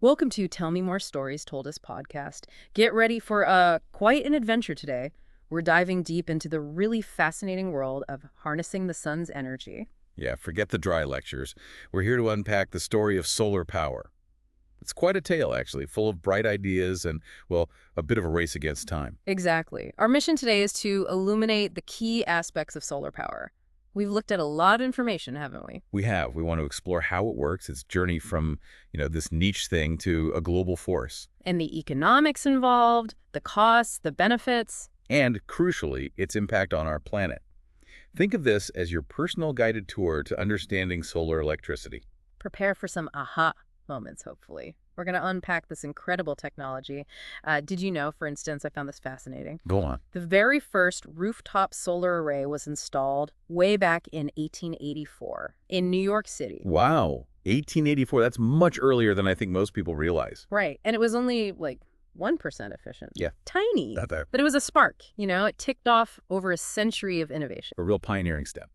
Welcome to Tell Me More Stories Told Us podcast. Get ready for quite an adventure today. We're diving deep into the really fascinating world of harnessing the sun's energy. Yeah, forget the dry lectures. We're here to unpack the story of solar power. It's quite a tale, actually, full of bright ideas and, well, a bit of a race against time. Exactly. Our mission today is to illuminate the key aspects of solar power. We've looked at a lot of information, haven't we? We have. We want to explore how it works, its journey from, this niche thing to a global force. And the economics involved, the costs, the benefits. And, crucially, its impact on our planet. Think of this as your personal guided tour to understanding solar electricity. Prepare for some aha moments, hopefully. We're going to unpack this incredible technology. Did you know, for instance, I found this fascinating. Go on. The very first rooftop solar array was installed way back in 1884 in New York City. Wow, 1884. That's much earlier than I think most people realize. Right. And it was only like 1% efficient. Yeah. Tiny. Not there. But it was a spark, it ticked off over a century of innovation. A real pioneering step.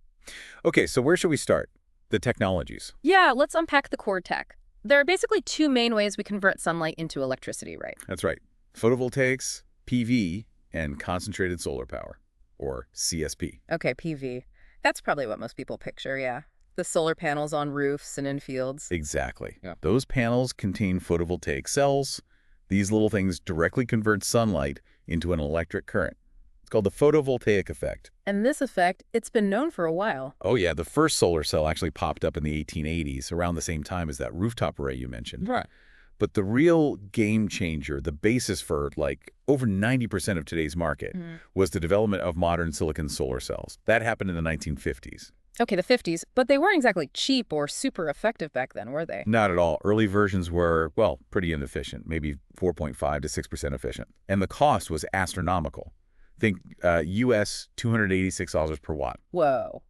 Okay, so where should we start? The technologies. Yeah, let's unpack the core tech. There are basically two main ways we convert sunlight into electricity, right? That's right. Photovoltaics, PV, and concentrated solar power, or CSP. Okay, PV. That's probably what most people picture, yeah. The solar panels on roofs and in fields. Exactly. Yeah. Those panels contain photovoltaic cells. These little things directly convert sunlight into an electric current. It's called the photovoltaic effect. And this effect, it's been known for a while. Oh yeah, the first solar cell actually popped up in the 1880s, around the same time as that rooftop array you mentioned. Right. But the real game changer, the basis for over 90% of today's market, was the development of modern silicon solar cells. That happened in the 1950s. Okay, the 50s, but they weren't exactly cheap or super effective back then, were they? Not at all. Early versions were, well, pretty inefficient, maybe 4.5 to 6% efficient. And the cost was astronomical. Think US $286 per watt. Whoa.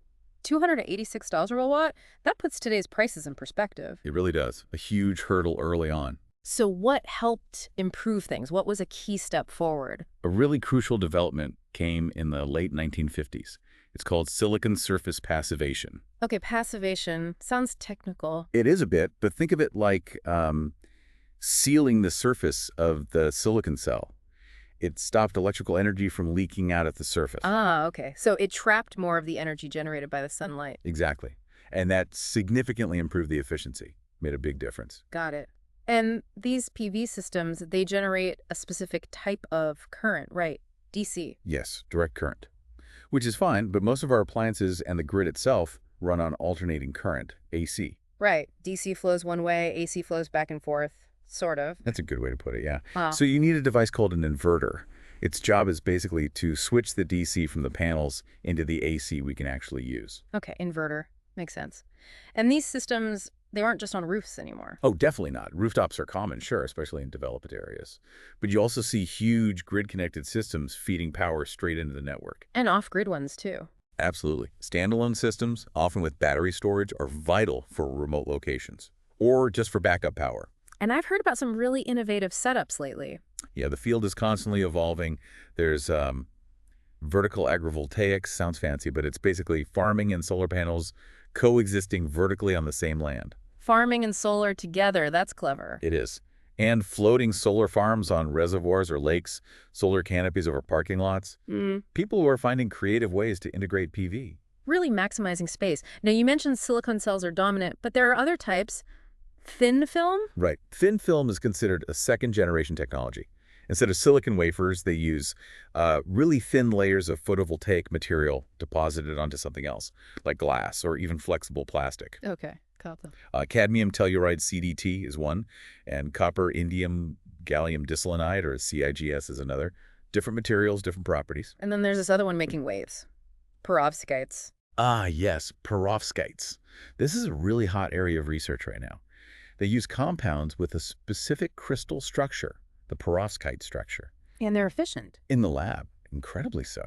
$286 a watt? That puts today's prices in perspective. It really does. A huge hurdle early on. So what helped improve things? What was a key step forward? A really crucial development came in the late 1950s. It's called silicon surface passivation. Okay, passivation. Sounds technical. It is a bit, but think of it like sealing the surface of the silicon cell. It stopped electrical energy from leaking out at the surface. Ah, okay. So it trapped more of the energy generated by the sunlight. Exactly. And that significantly improved the efficiency. Made a big difference. Got it. And these PV systems, they generate a specific type of current, right? DC. Yes, direct current. Which is fine, but most of our appliances and the grid itself run on alternating current, AC. Right. DC flows one way, AC flows back and forth. Sort of. That's a good way to put it, yeah. Wow. So you need a device called an inverter. Its job is basically to switch the DC from the panels into the AC we can actually use. Okay, inverter. Makes sense. And these systems, they aren't just on roofs anymore. Oh, definitely not. Rooftops are common, sure, especially in developed areas. But you also see huge grid-connected systems feeding power straight into the network. And off-grid ones, too. Absolutely. Standalone systems, often with battery storage, are vital for remote locations, or just for backup power. And I've heard about some really innovative setups lately. Yeah, the field is constantly evolving. There's vertical agrivoltaics, sounds fancy, but it's basically farming and solar panels coexisting vertically on the same land. Farming and solar together, that's clever. It is. And floating solar farms on reservoirs or lakes, solar canopies over parking lots. People are finding creative ways to integrate PV. Really maximizing space. Now, you mentioned silicon cells are dominant, but there are other types. Thin film? Right. Thin film is considered a second-generation technology. Instead of silicon wafers, they use really thin layers of photovoltaic material deposited onto something else, like glass or even flexible plastic. Okay, got them. Cadmium telluride CDT is one, and copper indium gallium diselenide, or CIGS, is another. Different materials, different properties. And then there's this other one making waves. Perovskites. Ah, yes, perovskites. This is a really hot area of research right now. They use compounds with a specific crystal structure, the perovskite structure. And they're efficient. In the lab, incredibly so.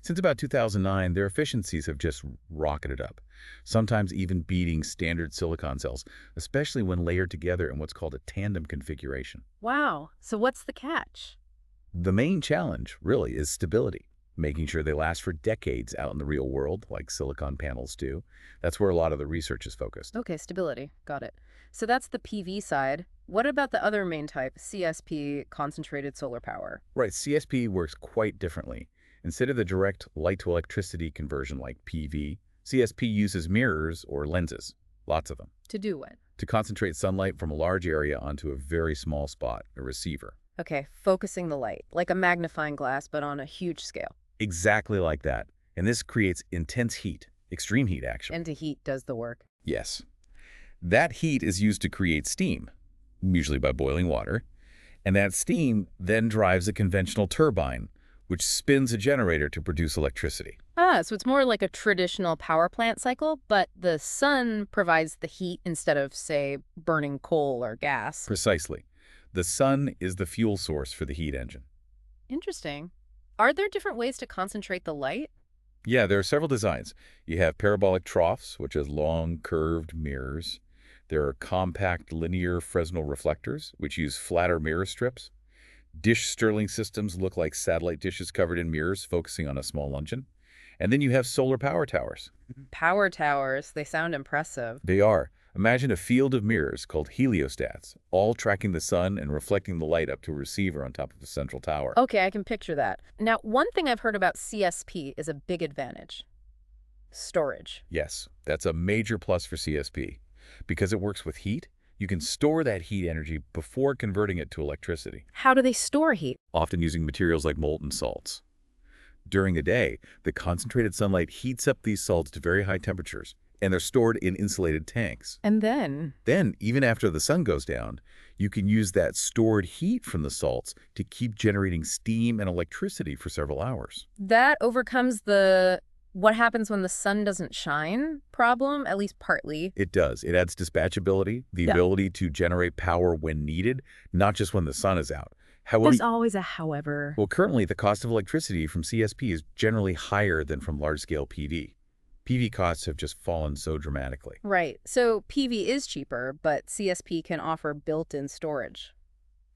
Since about 2009, their efficiencies have just rocketed up, sometimes even beating standard silicon cells, especially when layered together in what's called a tandem configuration. Wow. So what's the catch? The main challenge, really, is stability. making sure they last for decades out in the real world, like silicon panels do. That's where a lot of the research is focused. Okay, stability. Got it. So that's the PV side. What about the other main type, CSP, concentrated solar power? Right, CSP works quite differently. Instead of the direct light-to-electricity conversion like PV, CSP uses mirrors or lenses, lots of them, To do what? to concentrate sunlight from a large area onto a very small spot, a receiver. Okay, focusing the light, like a magnifying glass, but on a huge scale. Exactly like that. And this creates intense heat, extreme heat actually. And the heat does the work. Yes. That heat is used to create steam, usually by boiling water, and that steam then drives a conventional turbine, which spins a generator to produce electricity. Ah, so it's more like a traditional power plant cycle, but the sun provides the heat instead of, say, burning coal or gas. Precisely. The sun is the fuel source for the heat engine. Interesting. Are there different ways to concentrate the light? Yeah, there are several designs. You have parabolic troughs, which has long, curved mirrors. There are compact linear Fresnel reflectors, which use flatter mirror strips. Dish Stirling systems look like satellite dishes covered in mirrors, focusing on a small luncheon. And then you have solar power towers. Power towers, they sound impressive. They are. Imagine a field of mirrors called heliostats, all tracking the sun and reflecting the light up to a receiver on top of a central tower. Okay, I can picture that. Now, one thing I've heard about CSP is a big advantage. Storage. Yes, that's a major plus for CSP. Because it works with heat, you can store that heat energy before converting it to electricity, How do they store heat? often using materials like molten salts. During the day, the concentrated sunlight heats up these salts to very high temperatures, and they're stored in insulated tanks. And then? Then, even after the sun goes down, you can use that stored heat from the salts to keep generating steam and electricity for several hours. That overcomes the what happens when the sun doesn't shine problem, at least partly. It does. It adds dispatchability, the Yeah. ability to generate power when needed, not just when the sun is out. However, There's always a however. well, currently the cost of electricity from CSP is generally higher than from large-scale PV. PV costs have just fallen so dramatically. Right. So PV is cheaper, but CSP can offer built-in storage.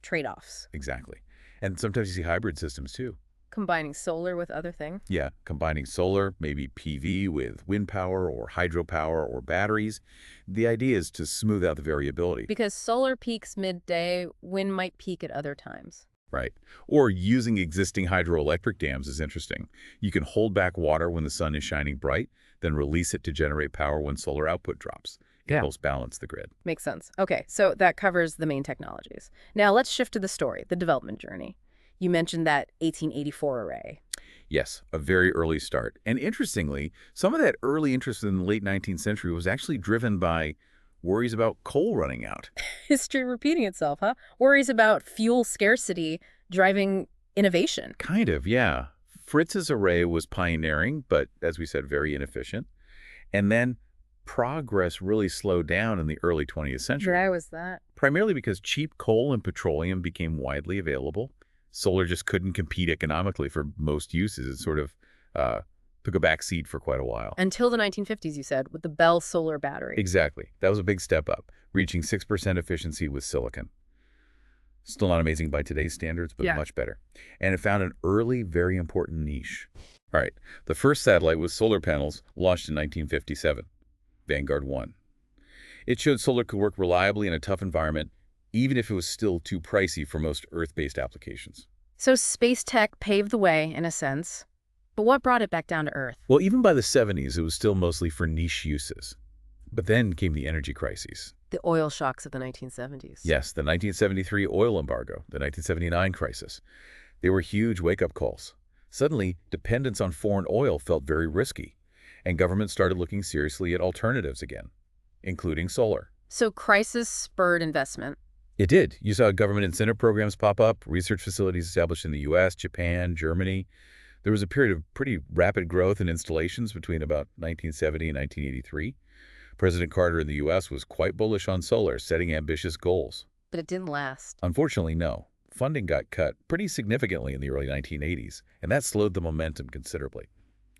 Trade-offs. Exactly. And sometimes you see hybrid systems too. Combining solar with other things. Yeah, combining solar, maybe PV with wind power or hydropower or batteries. The idea is to smooth out the variability. Because solar peaks midday, wind might peak at other times. Right. Or using existing hydroelectric dams is interesting. You can hold back water when the sun is shining bright, then release it to generate power when solar output drops. It helps balance the grid. Makes sense. Okay, so that covers the main technologies. Now let's shift to the story, the development journey. You mentioned that 1884 array. Yes, a very early start. And interestingly, some of that early interest in the late 19th century was actually driven by worries about coal running out. History repeating itself, huh? Worries about fuel scarcity driving innovation. Kind of, yeah. Fritz's array was pioneering, but as we said, very inefficient. And then progress really slowed down in the early 20th century. Why was that? Primarily because cheap coal and petroleum became widely available. Solar just couldn't compete economically for most uses. It sort of took a back seat for quite a while. Until the 1950s, you said, with the Bell solar battery. Exactly. That was a big step up, reaching 6% efficiency with silicon. Still not amazing by today's standards, but much better. And it found an early, very important niche. All right. The first satellite with solar panels launched in 1957, Vanguard 1. It showed solar could work reliably in a tough environment, even if it was still too pricey for most Earth-based applications. So space tech paved the way, in a sense. But what brought it back down to Earth? Well, even by the 70s, it was still mostly for niche uses. But then came the energy crises. The oil shocks of the 1970s. Yes, the 1973 oil embargo, the 1979 crisis. They were huge wake-up calls. Suddenly, dependence on foreign oil felt very risky, and governments started looking seriously at alternatives again, including solar. So crisis spurred investment. It did. You saw government incentive programs pop up, research facilities established in the U.S., Japan, Germany. There was a period of pretty rapid growth in installations between about 1970 and 1983. President Carter in the U.S. was quite bullish on solar, setting ambitious goals. But it didn't last. Unfortunately, no. Funding got cut pretty significantly in the early 1980s, and that slowed the momentum considerably.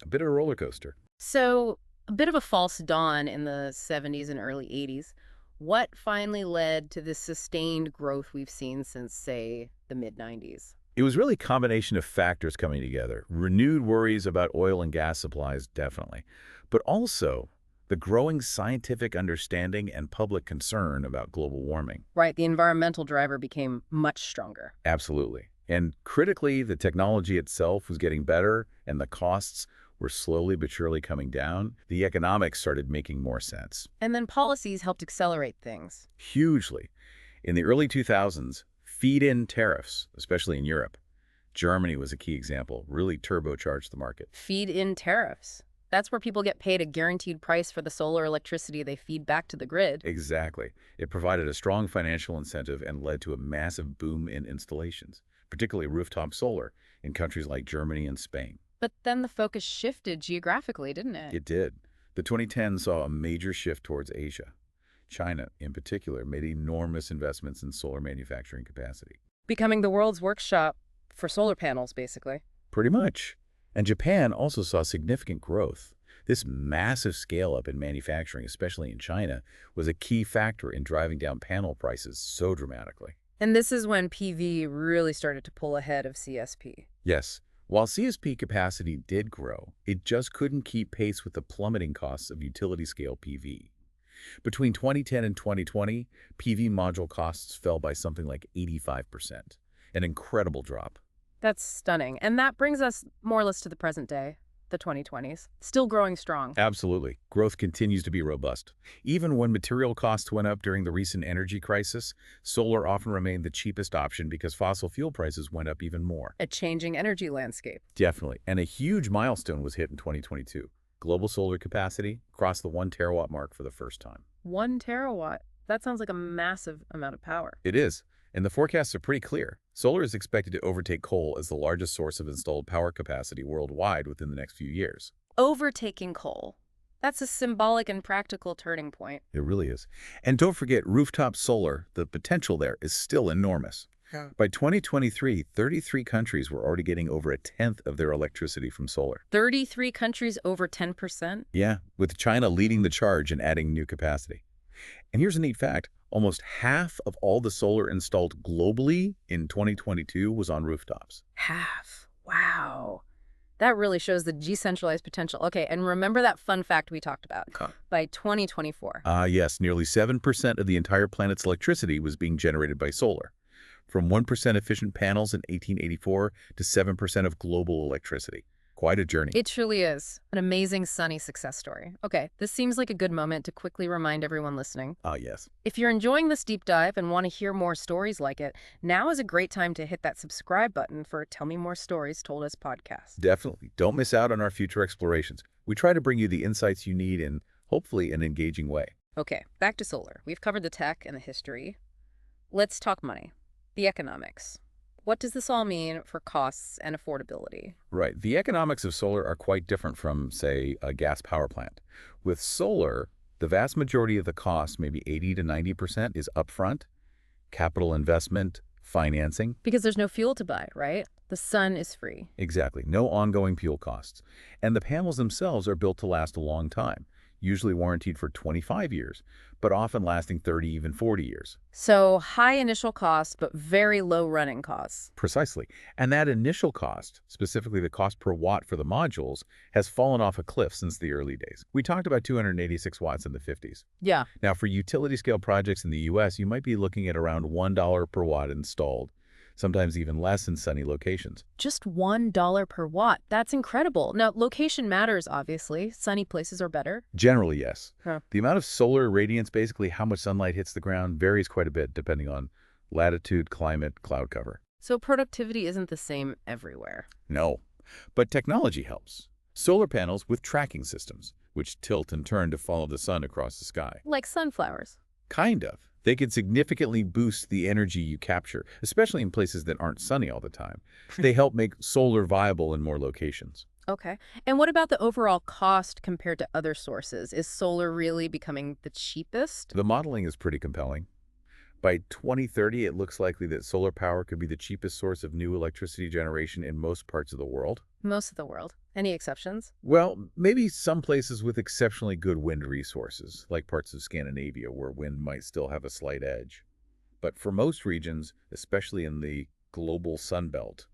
A bit of a roller coaster. So a bit of a false dawn in the 70s and early 80s. What finally led to this sustained growth we've seen since, say, the mid-90s? It was really a combination of factors coming together. Renewed worries about oil and gas supplies, definitely. But also the growing scientific understanding and public concern about global warming. Right, the environmental driver became much stronger. Absolutely. And critically, the technology itself was getting better and the costs were slowly but surely coming down. The economics started making more sense. And then policies helped accelerate things. Hugely. In the early 2000s, feed-in tariffs, especially in Europe, Germany was a key example, really turbocharged the market. Feed-in tariffs. That's where people get paid a guaranteed price for the solar electricity they feed back to the grid. Exactly. It provided a strong financial incentive and led to a massive boom in installations, particularly rooftop solar in countries like Germany and Spain. But then the focus shifted geographically, didn't it? It did. The 2010s saw a major shift towards Asia. China, in particular, made enormous investments in solar manufacturing capacity. Becoming the world's workshop for solar panels, basically. Pretty much. And Japan also saw significant growth. This massive scale-up in manufacturing, especially in China, was a key factor in driving down panel prices so dramatically. And this is when PV really started to pull ahead of CSP. Yes, while CSP capacity did grow, it just couldn't keep pace with the plummeting costs of utility-scale PV. Between 2010 and 2020, PV module costs fell by something like 85%, an incredible drop. That's stunning. And that brings us more or less to the present day, the 2020s. Still growing strong. Absolutely. Growth continues to be robust. Even when material costs went up during the recent energy crisis, solar often remained the cheapest option because fossil fuel prices went up even more. A changing energy landscape. Definitely. And a huge milestone was hit in 2022. Global solar capacity crossed the 1 terawatt mark for the first time. 1 terawatt. That sounds like a massive amount of power. It is. And the forecasts are pretty clear. Solar is expected to overtake coal as the largest source of installed power capacity worldwide within the next few years. Overtaking coal. That's a symbolic and practical turning point. It really is. And don't forget, rooftop solar, the potential there is still enormous. Yeah. By 2023, 33 countries were already getting over a tenth of their electricity from solar. 33 countries over 10%? Yeah, with China leading the charge and adding new capacity. And here's a neat fact. Almost half of all the solar installed globally in 2022 was on rooftops. Half. Wow. That really shows the decentralized potential. Okay, and remember that fun fact we talked about. By 2024. Yes, nearly 7% of the entire planet's electricity was being generated by solar. From 1% efficient panels in 1884 to 7% of global electricity. Quite a journey. It truly is. An amazing sunny success story. Okay, this seems like a good moment to quickly remind everyone listening. Yes. If you're enjoying this deep dive and want to hear more stories like it, now is a great time to hit that subscribe button for Tell Me More Stories Told Us podcast. Definitely. Don't miss out on our future explorations. We try to bring you the insights you need in, hopefully, an engaging way. Okay, back to solar. We've covered the tech and the history. Let's talk money, the economics. What does this all mean for costs and affordability? Right. The economics of solar are quite different from, say, a gas power plant. With solar, the vast majority of the cost, maybe 80 to 90%, is upfront, capital investment, financing. Because there's no fuel to buy, right? The sun is free. Exactly. No ongoing fuel costs. And the panels themselves are built to last a long time, usually warranted for 25 years, but often lasting 30, even 40 years. So high initial costs, but very low running costs. Precisely. And that initial cost, specifically the cost per watt for the modules, has fallen off a cliff since the early days. We talked about 286 watts in the 50s. Yeah. Now, for utility-scale projects in the U.S., you might be looking at around $1 per watt installed, sometimes even less in sunny locations. Just $1 per watt. That's incredible. Now, location matters, obviously. Sunny places are better. Generally, yes. Huh. The amount of solar radiance, basically how much sunlight hits the ground, varies quite a bit depending on latitude, climate, cloud cover. So productivity isn't the same everywhere. No, but technology helps. Solar panels with tracking systems, which tilt and turn to follow the sun across the sky. Like sunflowers. Kind of. They can significantly boost the energy you capture, especially in places that aren't sunny all the time. They help make solar viable in more locations. Okay. And what about the overall cost compared to other sources? Is solar really becoming the cheapest? The modeling is pretty compelling. By 2030, it looks likely that solar power could be the cheapest source of new electricity generation in most parts of the world. Most of the world. Any exceptions? Well, maybe some places with exceptionally good wind resources, like parts of Scandinavia where wind might still have a slight edge. But for most regions, especially in the global sun belt,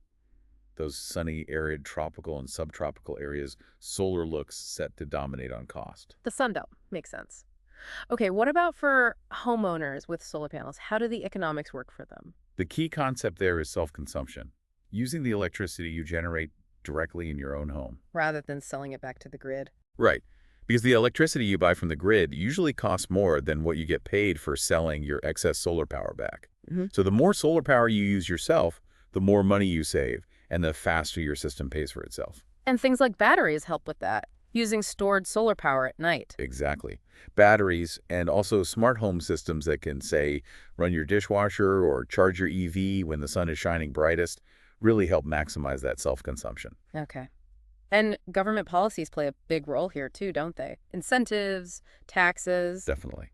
those sunny, arid, tropical, and subtropical areas, solar looks set to dominate on cost. The Sun Belt. Makes sense. Okay, what about for homeowners with solar panels? How do the economics work for them? The key concept there is self-consumption, using the electricity you generate directly in your own home. Rather than selling it back to the grid. Right. Because the electricity you buy from the grid usually costs more than what you get paid for selling your excess solar power back. Hmm. So the more solar power you use yourself, the more money you save, and the faster your system pays for itself. And things like batteries help with that, using stored solar power at night. Exactly. Batteries and also smart home systems that can, say, run your dishwasher or charge your EV when the sun is shining brightest really help maximize that self-consumption. Okay. And government policies play a big role here too, don't they? Incentives, taxes. Definitely.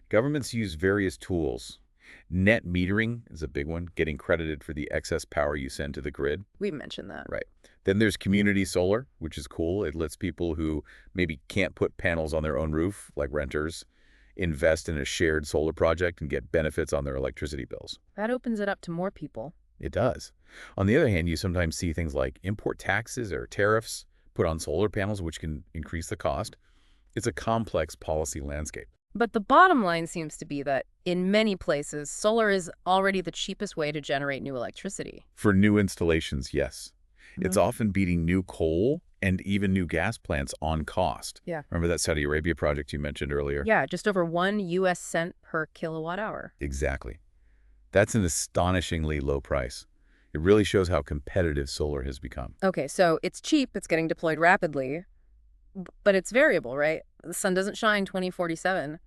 Governments use various tools. Net metering is a big one, getting credited for the excess power you send to the grid. We mentioned that. Right. Then there's community solar, which is cool. It lets people who maybe can't put panels on their own roof, like renters, invest in a shared solar project and get benefits on their electricity bills. That opens it up to more people. It does. On the other hand, you sometimes see things like import taxes or tariffs put on solar panels, which can increase the cost. It's a complex policy landscape. But the bottom line seems to be that in many places, solar is already the cheapest way to generate new electricity. For new installations, yes. It's Mhm. often beating new coal and even new gas plants on cost. Yeah. Remember that Saudi Arabia project you mentioned earlier? Yeah, just over 1 US cent per kilowatt hour. Exactly. That's an astonishingly low price. It really shows how competitive solar has become. Okay, so it's cheap, it's getting deployed rapidly, but it's variable, right? The sun doesn't shine 2047.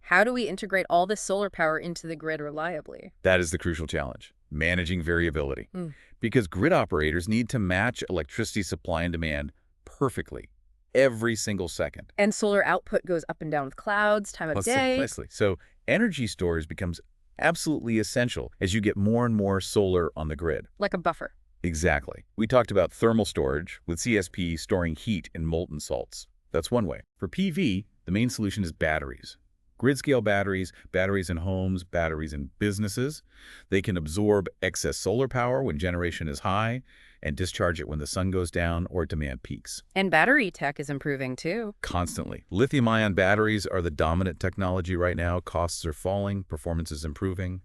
How do we integrate all this solar power into the grid reliably? That is the crucial challenge, managing variability. Mm. Because grid operators need to match electricity supply and demand perfectly every single second. And solar output goes up and down with clouds, time of day. Precisely. So energy storage becomes absolutely essential as you get more and more solar on the grid. Like a buffer. Exactly. We talked about thermal storage, with CSP storing heat in molten salts. That's one way. For PV, the main solution is batteries. Grid-scale batteries, batteries in homes, batteries in businesses. They can absorb excess solar power when generation is high and discharge it when the sun goes down or demand peaks. And battery tech is improving too. Constantly. Lithium-ion batteries are the dominant technology right now. Costs are falling, performance is improving.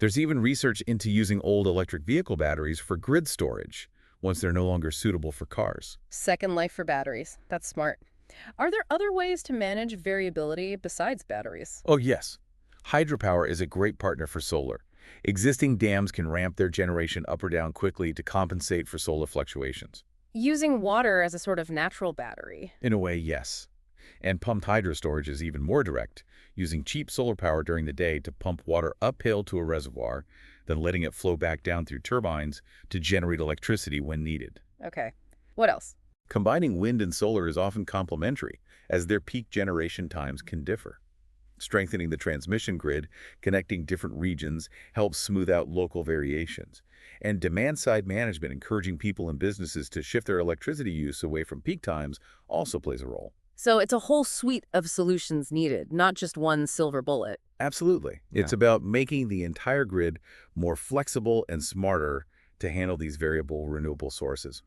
There's even research into using old electric vehicle batteries for grid storage once they're no longer suitable for cars. Second life for batteries. That's smart. Are there other ways to manage variability besides batteries? Oh, yes. Hydropower is a great partner for solar. Existing dams can ramp their generation up or down quickly to compensate for solar fluctuations. Using water as a sort of natural battery. In a way, yes. And pumped hydro storage is even more direct, using cheap solar power during the day to pump water uphill to a reservoir, then letting it flow back down through turbines to generate electricity when needed. Okay. What else? Combining wind and solar is often complementary, as their peak generation times can differ. Strengthening the transmission grid, connecting different regions, helps smooth out local variations. And demand-side management, encouraging people and businesses to shift their electricity use away from peak times, also plays a role. So it's a whole suite of solutions needed, not just one silver bullet. Absolutely. It's about making the entire grid more flexible and smarter to handle these variable renewable sources.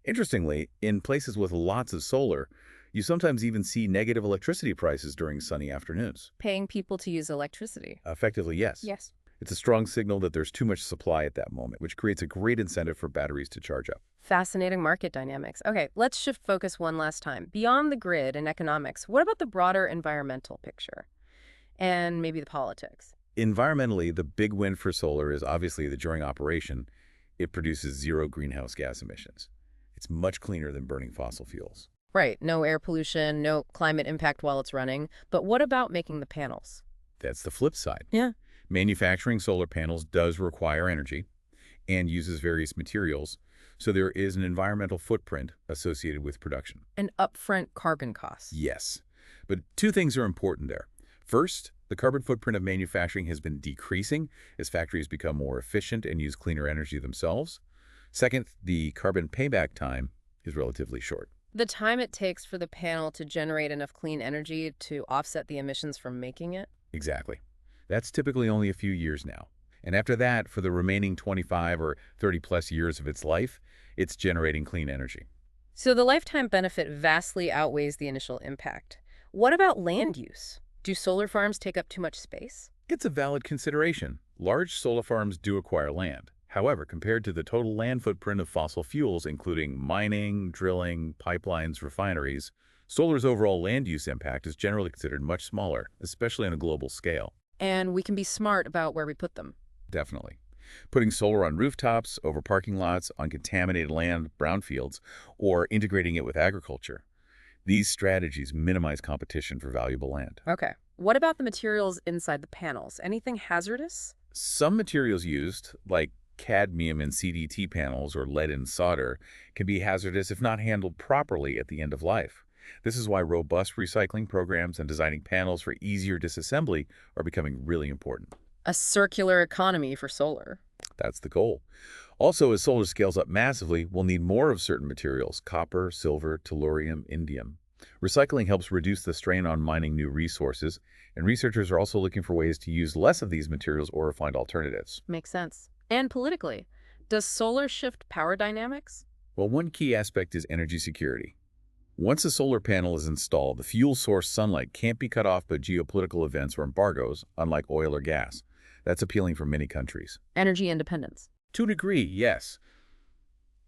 Interestingly, in places with lots of solar, you sometimes even see negative electricity prices during sunny afternoons. Paying people to use electricity. Effectively, yes. Yes. It's a strong signal that there's too much supply at that moment, which creates a great incentive for batteries to charge up. Fascinating market dynamics. Okay, let's shift focus one last time. Beyond the grid and economics, what about the broader environmental picture? And maybe the politics? Environmentally, the big win for solar is obviously that during operation, it produces zero greenhouse gas emissions. It's much cleaner than burning fossil fuels. Right, no air pollution, no climate impact while it's running. But what about making the panels? That's the flip side. Yeah. Manufacturing solar panels does require energy and uses various materials, so there is an environmental footprint associated with production. An upfront carbon cost. Yes, but two things are important there. First, the carbon footprint of manufacturing has been decreasing as factories become more efficient and use cleaner energy themselves. Second, the carbon payback time is relatively short. The time it takes for the panel to generate enough clean energy to offset the emissions from making it? Exactly. That's typically only a few years now. And after that, for the remaining 25 or 30 plus years of its life, it's generating clean energy. So the lifetime benefit vastly outweighs the initial impact. What about land use? Do solar farms take up too much space? It's a valid consideration. Large solar farms do acquire land. However, compared to the total land footprint of fossil fuels, including mining, drilling, pipelines, refineries, solar's overall land use impact is generally considered much smaller, especially on a global scale. And we can be smart about where we put them. Definitely. Putting solar on rooftops, over parking lots, on contaminated land, brownfields, or integrating it with agriculture. These strategies minimize competition for valuable land. Okay. What about the materials inside the panels? Anything hazardous? Some materials used, like cadmium in CDT panels or lead in solder, can be hazardous if not handled properly at the end of life. This is why robust recycling programs and designing panels for easier disassembly are becoming really important. A circular economy for solar. That's the goal. Also, as solar scales up massively, we'll need more of certain materials: copper, silver, tellurium, indium. Recycling helps reduce the strain on mining new resources, and researchers are also looking for ways to use less of these materials or find alternatives. Makes sense. And politically, does solar shift power dynamics? Well, one key aspect is energy security. Once a solar panel is installed, the fuel source sunlight can't be cut off by geopolitical events or embargoes, unlike oil or gas. That's appealing for many countries. Energy independence. To a degree, yes.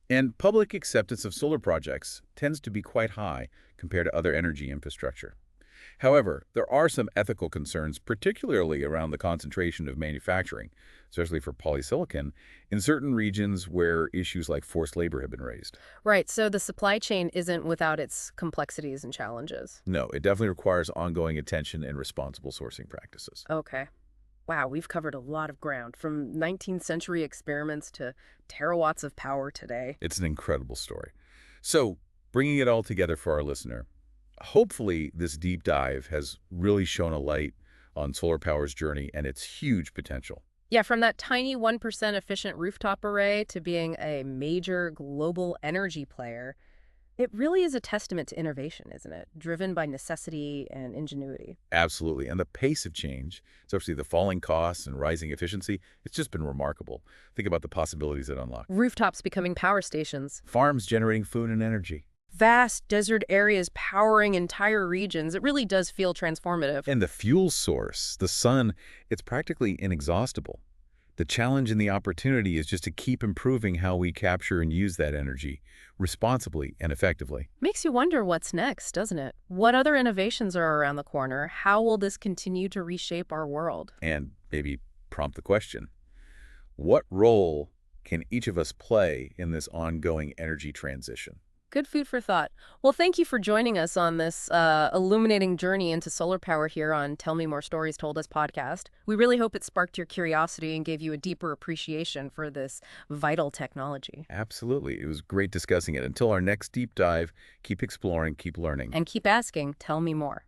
And public acceptance of solar projects tends to be quite high compared to other energy infrastructure. However, there are some ethical concerns, particularly around the concentration of manufacturing, especially for polysilicon, in certain regions where issues like forced labor have been raised. Right, so the supply chain isn't without its complexities and challenges. No, it definitely requires ongoing attention and responsible sourcing practices. Okay. Wow, we've covered a lot of ground, from 19th century experiments to terawatts of power today. It's an incredible story. So, bringing it all together for our listener, hopefully this deep dive has really shone a light on solar power's journey and its huge potential. Yeah, from that tiny 1% efficient rooftop array to being a major global energy player, it really is a testament to innovation, isn't it? Driven by necessity and ingenuity. Absolutely. And the pace of change, especially the falling costs and rising efficiency, it's just been remarkable. Think about the possibilities it unlocks. Rooftops becoming power stations. Farms generating food and energy. Vast desert areas powering entire regions. It really does feel transformative. And the fuel source, the sun, it's practically inexhaustible. The challenge and the opportunity is just to keep improving how we capture and use that energy responsibly and effectively. Makes you wonder what's next, doesn't it? What other innovations are around the corner? How will this continue to reshape our world? And maybe prompt the question, what role can each of us play in this ongoing energy transition? Good food for thought. Well, thank you for joining us on this illuminating journey into solar power here on Tell Me More Stories Told Us podcast. We really hope it sparked your curiosity and gave you a deeper appreciation for this vital technology. Absolutely. It was great discussing it. Until our next deep dive, keep exploring, keep learning. And keep asking, tell me more.